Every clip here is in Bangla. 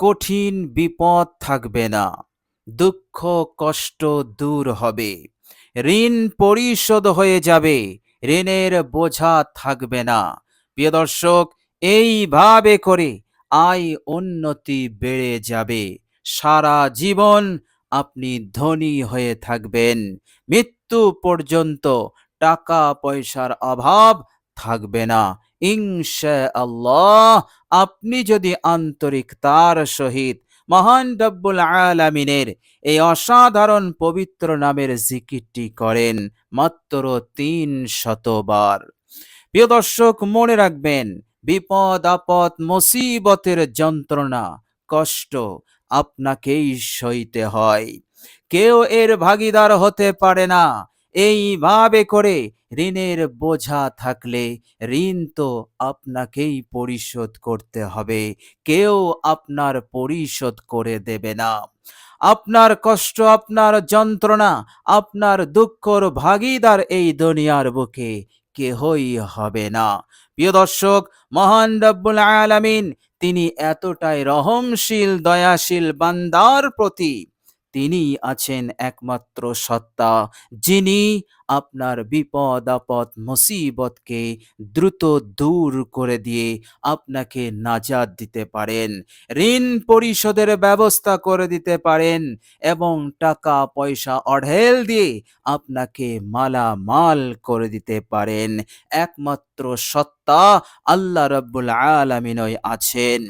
কঠিন বিপদ থাকবে না, দুঃখ কষ্ট দূর হবে, ঋণ পরিশোধ হয়ে যাবে, ঋণের বোঝা থাকবে না। প্রিয় দর্শক, এইভাবে করে আয় উন্নতি বেড়ে যাবে, সারা জীবন আপনি ধনী হয়ে থাকবেন, মৃত্যু পর্যন্ত টাকা পয়সার অভাব থাকবে না ইনশাআল্লাহ। আপনি যদি আন্তরিকতার সহিত মহান রব্বুল আলামিনের এই অসাধারণ পবিত্র নামের জিকিরটি করেন মাত্র ৩০০ বার। প্রিয় দর্শক, মনে রাখবেন, বিপদ আপদ মুসিবতের যন্ত্রণা কষ্ট আপনাকেই সইতে হয়, কেউ এর ভাগীদার হতে পারে না। এইভাবে করে ঋণের বোঝা থাকলে ঋণ তো আপনাকেই পরিশোধ করতে হবে, কেউ আপনার পরিশোধ করে দেবে না। আপনার কষ্ট, আপনার যন্ত্রণা, আপনার দুঃখর ভাগীদার এই দুনিয়ার বুকে কেহই হবে না। প্রিয় দর্শক, মহান রব্বুল আলামিন তিনি এতটাই রহমশীল দয়াশীল বান্দার প্রতি, তিনি আছেন একমাত্র সত্তা, যিনি আপনার বিপদ আপদ মুসিবতকে দ্রুত দূর করে দিয়ে আপনাকে নাজাত দিতে পারেন, ঋণ পরিশোধের ব্যবস্থা করে দিতে পারেন এবং টাকা পয়সা অঢেল দিয়ে আপনাকে মালামাল করে দিতে পারেন। একমাত্র সত্তা আল্লাহ রাব্বুল আলামিনই আছেন।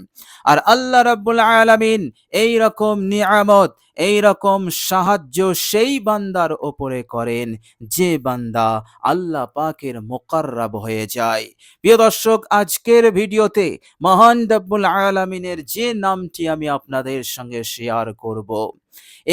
আর আল্লাহ রাব্বুল আলামিন এই রকম নিয়ামত, এই রকম সাহায্য সেই বান্দার ওপরে করেন যে বান্দা আল্লাহ পাকের মুকাররাব হয়ে যায়। প্রিয় দর্শক, আজকের ভিডিওতে মহান রব্বুল আলামিনের যে নামটি আমি আপনাদের সঙ্গে শেয়ার করব,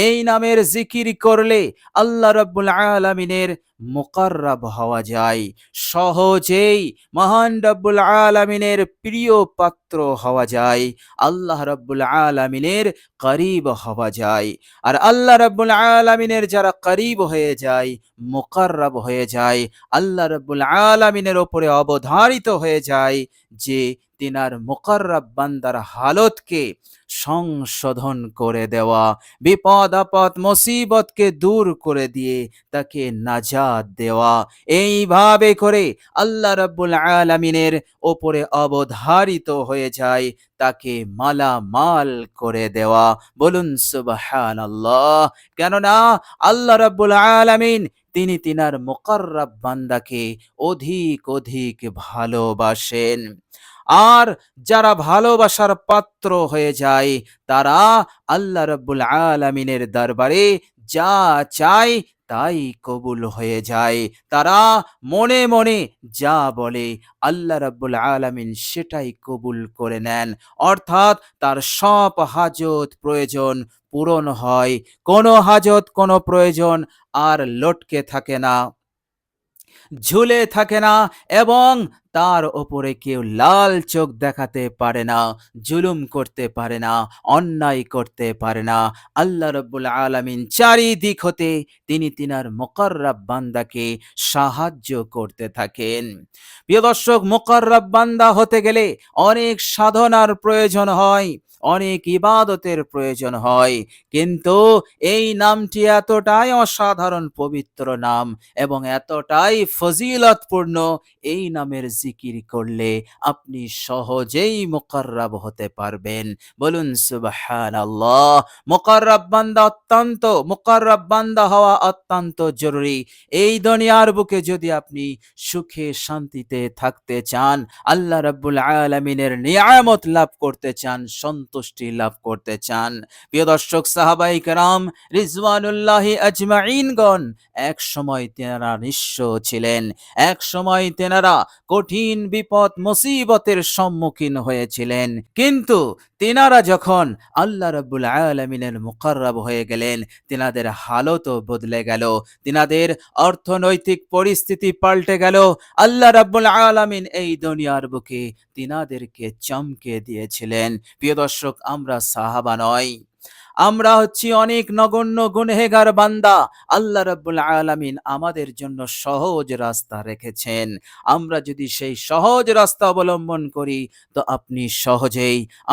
এই নামের জিকির করলে আল্লাহ রাব্বুল আলামিনের মুকাররাব হওয়া যায়, সহজেই মহান রব্বুল আলামিনের প্রিয় পাত্র হওয়া যায়, আল্লাহ রাব্বুল আলামিনের করিব হওয়া যায়। আর আল্লাহ রাব্বুল আলামিনের যারা করিব হয়ে যায়, মুকাররাব হয়ে যায়, আল্লাহ রাব্বুল আলামিনের ওপরে অবধারিত হয়ে যায় যে তিনার মুকাররাব বান্দার হালতকে সংশোধন করে দেওয়া, বিপদ আপদ মুসিবতকে দূর করে দিয়ে তাকে নাজাত দেওয়া, এইভাবে করে আল্লাহ রাব্বুল আলামিনের ওপরে অবধারিত হয়ে যায় তাকে মালামাল করে দেওয়া। বলুন সুবহানাল্লাহ। কেননা আল্লাহ রাব্বুল আলামিন তিনি তিনার মুকাররাব বান্দাকে অধিক অধিক ভালোবাসেন। আর যারা ভালোবাসার পাত্র হয়ে যায় তারা আল্লাহ রাব্বুল আলামিনের দরবারে যা চায় তাই কবুল হয়ে যায়, তারা মনে মনে যা বলে আল্লাহ রাব্বুল আলামিন সেটাই কবুল করে নেন, অর্থাৎ তার সব হাজত প্রয়োজন পূরণ হয়, কোনো হাজত কোনো প্রয়োজন আর লটকে থাকে না, ঝুলে থাকে না, এবং তার ওপরে কেউ লাল চোখ দেখাতে পারে না, জুলুম করতে পারে না, অন্যায় করতে পারে না। আল্লাহ রাব্বুল আলামিন চারিদিক হতে তিনি তিনার মুকাররাব বান্দাকে সাহায্য করতে থাকেন। প্রিয় দর্শক, মুকাররাব বান্দা হতে গেলে অনেক সাধনার প্রয়োজন হয়, অনেক ইবাদতের প্রয়োজন হয়, কিন্তু এই নামটি এতটাই অসাধারণ পবিত্র নাম এবং এতটাই ফজিলতপূর্ণ, এই নামের জিকির করলে আপনি সহজেই মুকাররাব হতে পারবেন। বলুন সুবহানাল্লাহ। মুকাররাব বান্দা হওয়া অত্যন্ত জরুরি। এই দুনিয়ার বুকে যদি আপনি সুখে শান্তিতে থাকতে চান, আল্লাহ রাব্বুল আলামিনের নিয়ামত লাভ করতে চান, সন্তুষ্টি লাভ করতে চান, প্রিয় দর্শক, সাহাবায়ে কেরাম রিজওয়ানুল্লাহি আজমাইনগণ এক সময় তেনারা নিঃস্ব ছিলেন, এক সময় তেনারা কঠিন বিপদ মুসিবতের সম্মুখীন হয়েছিলেন, কিন্তু তেনারা যখন আল্লাহ রাব্বুল আলামিনের মুকাররাব হয়ে গেলেন, তেনাদের হালতও বদলে গেল, তেনাদের অর্থনৈতিক পরিস্থিতি পাল্টে গেল। আল্লাহ রাব্বুল আলামিন এই দুনিয়ার বুকে তিনাদেরকে চমকে দিয়েছিলেন। প্রিয় দর্শক, আমরা সাহাবা নয়, আমরা হচ্ছি অনেক নগণ্য গুনহেগার বান্দা। আল্লাহ রাব্বুল আলামিন আমাদের জন্য সহজ রাস্তা রেখেছেন। আমরা যদি সেই সহজ রাস্তা অবলম্বন করি তো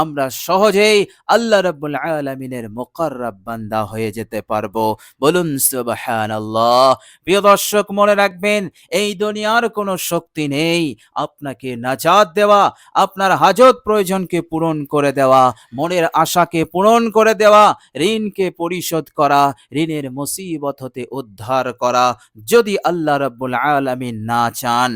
আমরা সহজেই আল্লাহ রাব্বুল আলামিনের মুকাররাব বান্দা হয়ে যেতে পারবো। বলুন সুবহানাল্লাহ। প্রিয় দর্শক, মনে রাখবেন, এই দুনিয়ার কোনো শক্তি নেই আপনাকে নাজাত দেওয়া, আপনার হাজত প্রয়োজনকে পূরণ করে দেওয়া, মনের আশাকে পূরণ করে দেওয়া, ঋণকে পরিশোধ করা, ঋণের মুসিবত হতে উদ্ধার করা, যদি আল্লাহ রাব্বুল আলামিন না চান।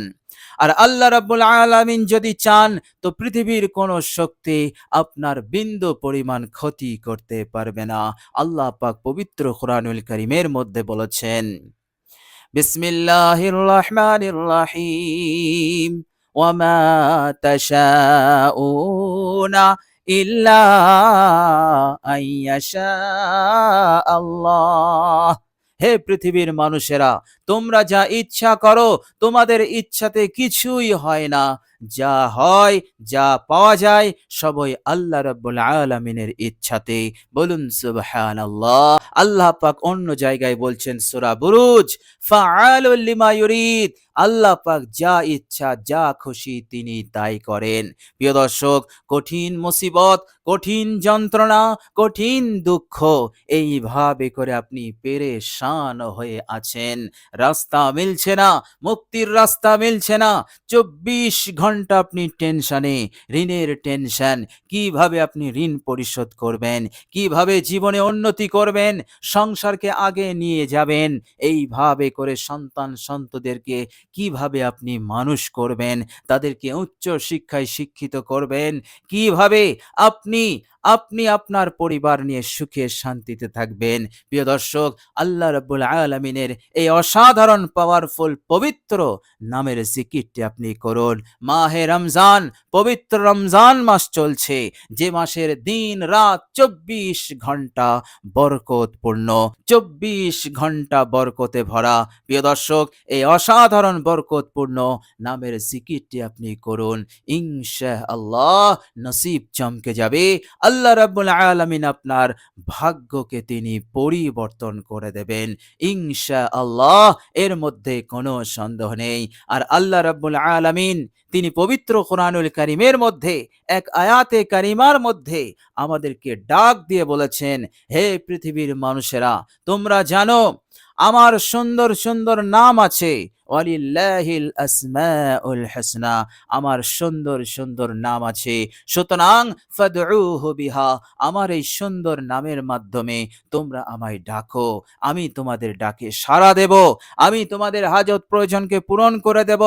আর আল্লাহ রাব্বুল আলামিন যদি চান তো পৃথিবীর কোনো শক্তি আপনার বিন্দু পরিমাণ ক্ষতি করতে পারবে না। আল্লাহ পাক পবিত্র কোরআনুল কারীমের মধ্যে বলেছেন, বিসমিল্লাহির রহমানির রহিম, ওয়ামা তাশাউনা ইল্লা আইয়াশা আল্লাহ। হে পৃথিবীর মানুষেরা, তোমরা যা ইচ্ছা করো তোমাদের ইচ্ছাতে কিছুই হয় না। যা হয়, যা পাওয়া যায়, সবই আল্লাহ রাব্বুল আলামিনের ইচ্ছাতে। বলুন সুবহানাল্লাহ। আল্লাহ পাক অন্য জায়গায় বলছেন সূরা বুরুজ, ফাআলুল লিমা ইউরিদ। আল্লাহ পাক যা ইচ্ছা, যা খুশি তিনি তাই করেন। প্রিয় দর্শক, কঠিন মুসিবত, কঠিন যন্ত্রণা, কঠিন দুঃখ, এইভাবে করে আপনি পেরেশান হয়ে আছেন, রাস্তা মিলছে না, মুক্তির রাস্তা মিলছে না, 24 ঘন্টা আপনি টেনশনে, ঋণের টেনশন, কিভাবে আপনি ঋণ পরিশোধ করবেন, কিভাবে জীবনে উন্নতি করবেন, সংসারকে আগে নিয়ে যাবেন, এইভাবে করে সন্তদেরকে কিভাবে আপনি মানুষ করবেন, তাদেরকে উচ্চ শিক্ষায় শিক্ষিত করবেন, কিভাবে আপনি আপনি আপনার পরিবার নিয়ে সুখে শান্তিতে থাকবেন। প্রিয় দর্শক, আল্লাহ রাব্বুল আলামিনের এই অসাধারণ পাওয়ারফুল পবিত্র নামের জিকিরটি আপনি করুন। মাহে রমজান, পবিত্র রমজান মাস চলছে, যে মাসের দিন রাত 24 ঘন্টা বরকতপূর্ণ, 24 ঘন্টা বরকতে ভরা। প্রিয় দর্শক, এই অসাধারণ বরকতপূর্ণ নামের জিকিরটি আপনি করুন, ইনশাআল্লাহ নসিব চমকে যাবে। আল্লাহ রাব্বুল আলামিন আপনার ভাগ্যকে তিনি পরিবর্তন করে দেবেন, ইনশাআল্লাহ, এর মধ্যে কোনো সন্দেহ নেই। আর আল্লাহ রাব্বুল আলামিন তিনি পবিত্র কোরআনুল কারীমের মধ্যে এক আয়াতে কারিমার মধ্যে আমাদেরকে ডাক দিয়ে বলেছেন, হে পৃথিবীর মানুষেরা, তোমরা জানো আমার সুন্দর সুন্দর নাম আছে, ওয়ালিল্লাহিল আসমাউল হুসনা, আমার সুন্দর সুন্দর নাম আছে, সুতরাং ফাদউহু বিহা, আমার এই সুন্দর নামের মাধ্যমে তোমরা আমায় ডাকো, আমি তোমাদের ডাকে সাড়া দেব, আমি তোমাদের হাজত প্রয়োজনকে পূরণ করে দেব,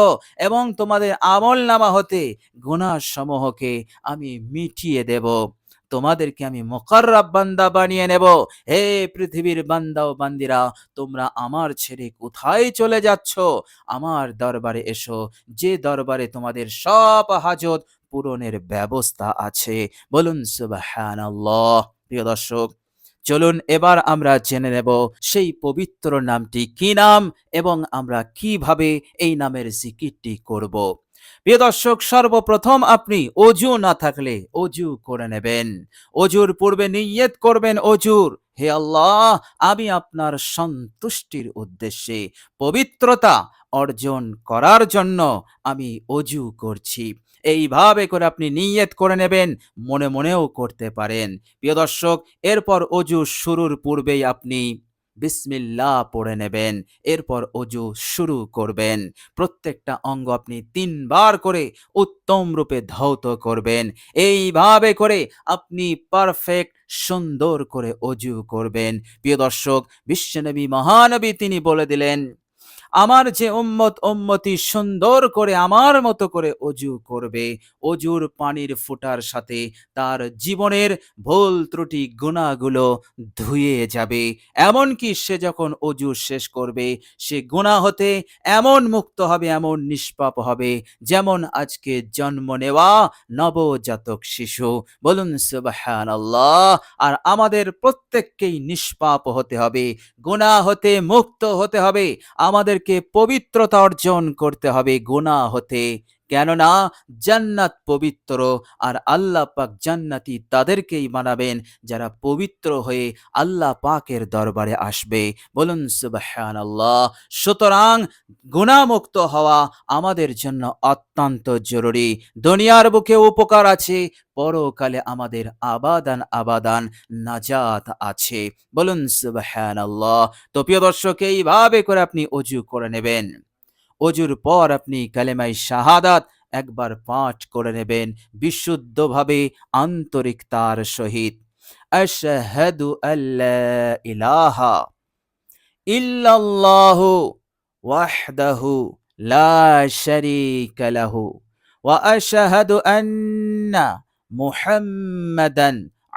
এবং তোমাদের আমলনামা হতে গুনাহ সমূহকে আমি মিটিয়ে দেব, তোমাদেরকে আমি মুকাররাব বান্দা বানিয়ে নেব। হে পৃথিবীর বান্দা ও বান্দিরা, তোমরা আমার ছেড়ে কোথায় চলে যাচ্ছ? আমার দরবারে এসো, যে দরবারে তোমাদের সব হাজত পূরণের ব্যবস্থা আছে। বলুন সুবহানাল্লাহ। প্রিয় দর্শক, চলুন এবার আমরা জেনে নেব সেই পবিত্র নামটি কি নাম এবং আমরা কিভাবে এই নামের জিকিরটি করব। প্রিয় দর্শক, সর্বপ্রথম আপনি অজু না থাকলে অজু করে নেবেন। অজুর পূর্বে নিয়ত করবেন অজুর, হে আল্লাহ, আমি আপনার সন্তুষ্টির উদ্দেশ্যে পবিত্রতা অর্জন করার জন্য আমি অজু করছি। এইভাবে করে আপনি নিয়ত করে নেবেন, মনে মনেও করতে পারেন। প্রিয় দর্শক, এরপর অজু শুরুর পূর্বেই আপনি বিসমিল্লাহ পড়ে নেবেন, এরপর অজু শুরু করবেন। প্রত্যেকটা অঙ্গ আপনি 3 বার করে উত্তম রূপে ধৌত করবেন। এইভাবে করে আপনি পারফেক্ট সুন্দর করে অজু করবেন। প্রিয় দর্শক, বিশ্বনবী মহানবী তিনি বলে দিলেন, আমার যে উম্মতি সুন্দর করে আমার মতো করে অজু করবে, অজুর পানির ফোঁটার সাথে তার জীবনের ভুল ত্রুটি গুনাহগুলো ধুয়ে যাবে। এমনকি সে যখন অজু শেষ করবে, সে গুনাহ হতে এমন মুক্ত হবে, এমন নিষ্পাপ হবে, যেমন আজকে জন্ম নেওয়া নবজাতক শিশু। বলুন সুবহানাল্লাহ। আর আমাদের প্রত্যেককেই নিষ্পাপ হতে হবে, গুনাহ হতে মুক্ত হতে হবে, আমাদেরকে পবিত্রতা অর্জন করতে হবে গুনাহ হতে। কেননা জান্নাত পবিত্র, আর আল্লাহ পাক জান্নাতি তাদেরকেই বানাবেন যারা পবিত্র হয়ে আল্লাহ পাকের দরবারে আসবে। বলুন সুবহানাল্লাহ। সুতরাং গুনাহমুক্ত হওয়া আমাদের জন্য অত্যন্ত জরুরি। দুনিয়ার বুকে উপকার আছে, পরকালে আমাদের আবাদান আবাদান নাজাত আছে। বলুন সুবহানাল্লাহ। তো প্রিয় দর্শক, এইভাবে করে আপনি অজু করে নেবেন। অজুর পর আপনি কালেমায়ে শাহাদাত একবার পাঠ করে নেবেন বিশুদ্ধভাবে, আন্তরিকতার সহিত। আশহাদু আল্লা ইলাহা ইল্লাল্লাহু ওয়াহদাহু লা শারীকা লাহু ওয়া আশহাদু আন্না মুহাম্মাদান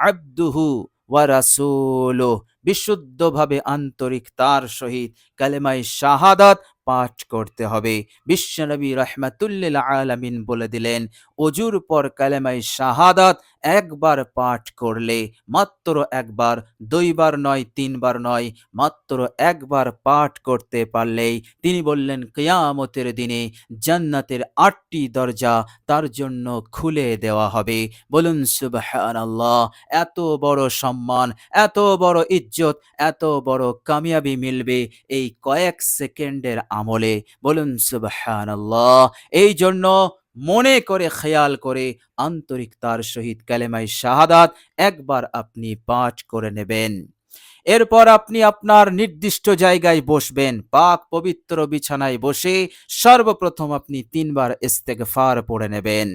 আবদুহু ওয়া রাসূলুহু। বিশুদ্ধভাবে আন্তরিকতার সহিত কালেমায়ে শাহাদাত পাঠ করতে হবে। বিশ্বনবী রাহমাতুল্লিল আলামিন বলে দিলেন, অজুর পর কালেমায়ে শাহাদাত একবার পাঠ করলে, মাত্র একবার, দুইবার নয়, তিনবার নয়, মাত্র একবার পাঠ করতে পারলেই তিনি বললেন কিয়ামতের দিনে জান্নাতের ৮টি দরজা তার জন্য খুলে দেওয়া হবে। বলুন সুবহানাল্লাহ। এত বড় সম্মান, এত বড় ইজ্জত, এত বড় কামিয়াবি মিলবে এই কয়েক সেকেন্ডের আমলে। বলুন সুবহানাল্লাহ। এই জন্য মনে করে, খেয়াল করে, আন্তরিকতার সহিত কালেমায়ে শাহাদাত একবার আপনি পাঠ করে নেবেন। এরপর আপনি আপনার নির্দিষ্ট জায়গায় বসবেন। পাক পবিত্র বিছানায় বসে সর্বপ্রথম আপনি ৩ বার ইস্তেগফার পড়ে নেবেন।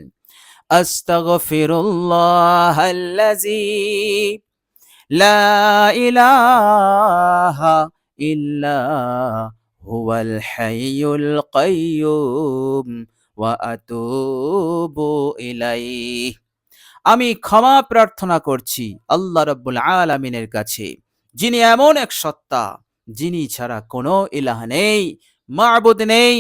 আস্তাগফিরুল্লাহাল্লাযী লা ইলাহা ইল্লা হুয়াল হাইয়ুল কাইয়্যুম ওয়া আতুবু ইলাইহি। আমি ক্ষমা প্রার্থনা করছি আল্লাহ রাব্বুল আলামিনের কাছে, যিনি এমন এক সত্তা, যিনি ছাড়া কোনো ইলাহ নেই, মাবুদ নেই,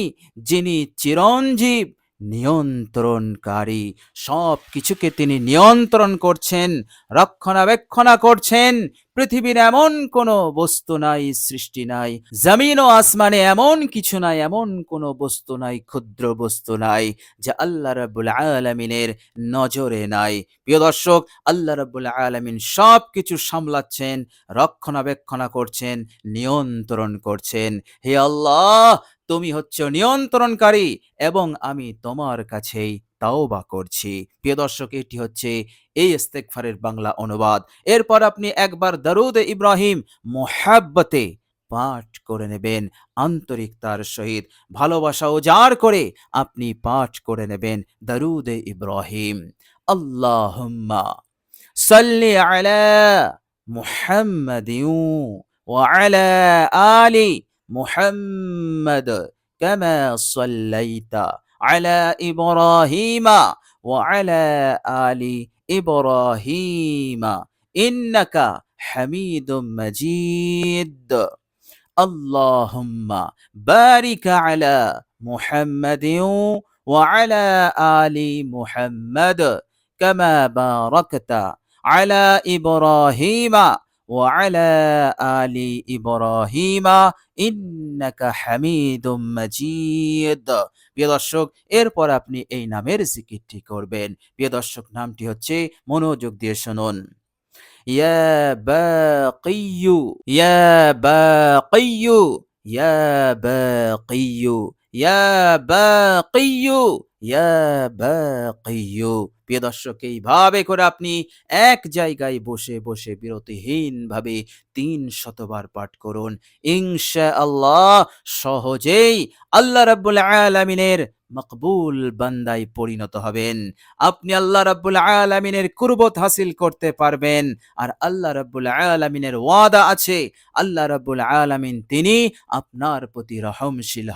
যিনি চিরঞ্জীব, নিয়ন্ত্রণকারী। সব কিছুকে তিনি নিয়ন্ত্রণ করছেন, রক্ষণাবেক্ষণা করছেন। পৃথিবীর এমন কোনো বস্তু নাই, সৃষ্টি নাই, জমিন ও আসমানে এমন কিছু নাই, এমন কোনো বস্তু নাই, ক্ষুদ্র বস্তু নাই, যা আল্লাহ রাব্বুল আলামিনের নজরে নাই। প্রিয় দর্শক, আল্লাহ রাব্বুল আলামিন সব কিছু সামলাচ্ছেন, রক্ষণাবেক্ষণা করছেন, নিয়ন্ত্রণ করছেন। হে আল্লাহ, তুমি হচ্ছ নিয়ন্ত্রণকারী এবং আমি তোমার কাছেই তাওবা করছি। প্রিয় দর্শক, এটি হচ্ছে এই ইস্তেগফারের বাংলা অনুবাদ। এরপর আপনি একবার দরুদ ইব্রাহিম মুহাব্বতে পাঠ করে নেবেন, আন্তরিকতার সহিত ভালোবাসা উজাড় করে আপনি পাঠ করে নেবেন দরুদ ইব্রাহিম। আল্লাহুম্মা সাল্লি আলা মুহাম্মাদিন ওয়া আলা আলি মুহাম্মাদ কামা সাল্লাইতা আলা ইব্রাহিমা ওয়া আলা আলি ইব্রাহিমা ইন্নাকা হামিদুম মাজিদ। আল্লাহুম্মা বারিক আলা মুহাম্মাদিন ওয়া আলা আলি মুহাম্মাদ কামা বারাকতা আলা ইব্রাহিমা ওয়া আলা আলি ইব্রাহিমা ইন্নাকা হামিদুম মাজিদ। প্রিয় দর্শক, এরপর আপনি এই নামের জিকিরটি করবেন। প্রিয় দর্শক, নামটি হচ্ছে, মনোযোগ দিয়ে শুনুন, يا باقي يا باقي يا باقي يا باقي يا باقي। প্রিয় দর্শক, এইভাবে করে আপনি এক জায়গায় বসে বসে বিরতিহীন ভাবে ৩০০ বার পাঠ করুন। ইনশাআল্লাহ সহজেই আল্লাহ রাব্বুল আলামিনের মকবুল বান্দায় পরিণত হবেন। আপনি আল্লাহ রাব্বুল আলামিনের কুরবত হাসিল করতে পারবেন। আর আল্লাহ রাব্বুল আলামিনের ওয়াদা আছে, আল্লাহ রাব্বুল আলামিন তিনি আপনার প্রতি রহমশীল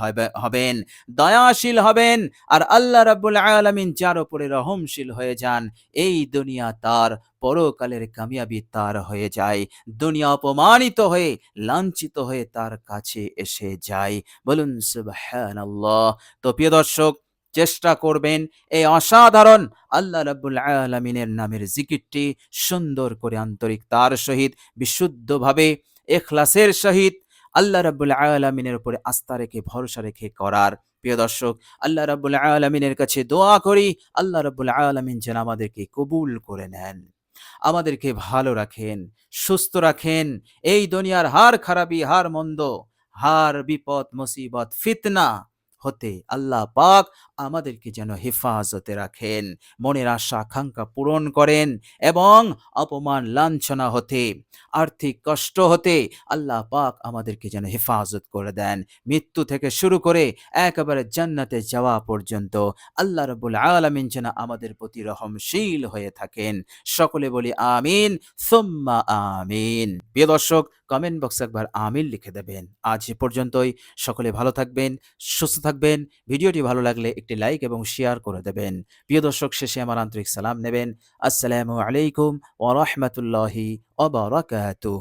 হবেন, দয়াশীল হবেন। আর আল্লাহ রাব্বুল আলামিন যার উপরে রহমশীল হয়ে যান, এই দুনিয়া তার, পরকালের কামিয়াবি তার হয়ে যায়। দুনিয়া অপমানিত হয়ে, লাঞ্ছিত হয়ে তার কাছে এসে যায়। বলুন সুবহানাল্লাহ। তো প্রিয় দর্শক, চেষ্টা করবেন এই অসাধারণ আল্লাহ রাব্বুল আলামিনের নামের জিকিরটি সুন্দর করে, আন্তরিকতার সহিত, বিশুদ্ধভাবে, ইখলাসের সহিত আল্লাহ রাব্বুল আলামিনের উপরে আস্থা রেখে ভরসা রেখে করার। প্রিয় দর্শক, আল্লাহ রাব্বুল আলামিনের কাছে দোয়া করি, আল্লাহ রাব্বুল আলামিন যেন আমাদেরকে কবুল করে নেন, আমাদেরকে ভালো রাখেন, সুস্থ রাখেন। এই দুনিয়ার হার খারাপি, হার মন্দ, হার বিপদ, মুসিবত, ফিতনা হতে আল্লাহ পাক আমাদেরকে যেন হেফাজতে রাখেন, মনের আশা আকাঙ্ক্ষা পূরণ করেন এবং অপমান লাঞ্ছনা হতে, আর্থিক কষ্ট হতে আল্লাহ পাক আমাদেরকে যেন হেফাজত করে দেন। মৃত্যু থেকে শুরু করে একেবারে জান্নাতে যাওয়া পর্যন্ত আল্লাহ রাব্বুল আলামিন যেন আমাদের প্রতি রহমশীল হয়ে থাকেন। সকলে বলি আমিন, সুম্মা আমিন। প্রিয় দর্শক, কমেন্ট বক্সে একবার আমিন লিখে দেবেন। আজ এ পর্যন্তই। সকলে ভালো থাকবেন, সুস্থ থাকবেন। ভিডিওটি ভালো লাগলে একটি লাইক এবং শেয়ার করে দেবেন। প্রিয় দর্শক, শেষে আমার আন্তরিক সালাম নেবেন। আসসালামু আলাইকুম ওয়া রাহমাতুল্লাহি ওয়া বারাকাতুহু।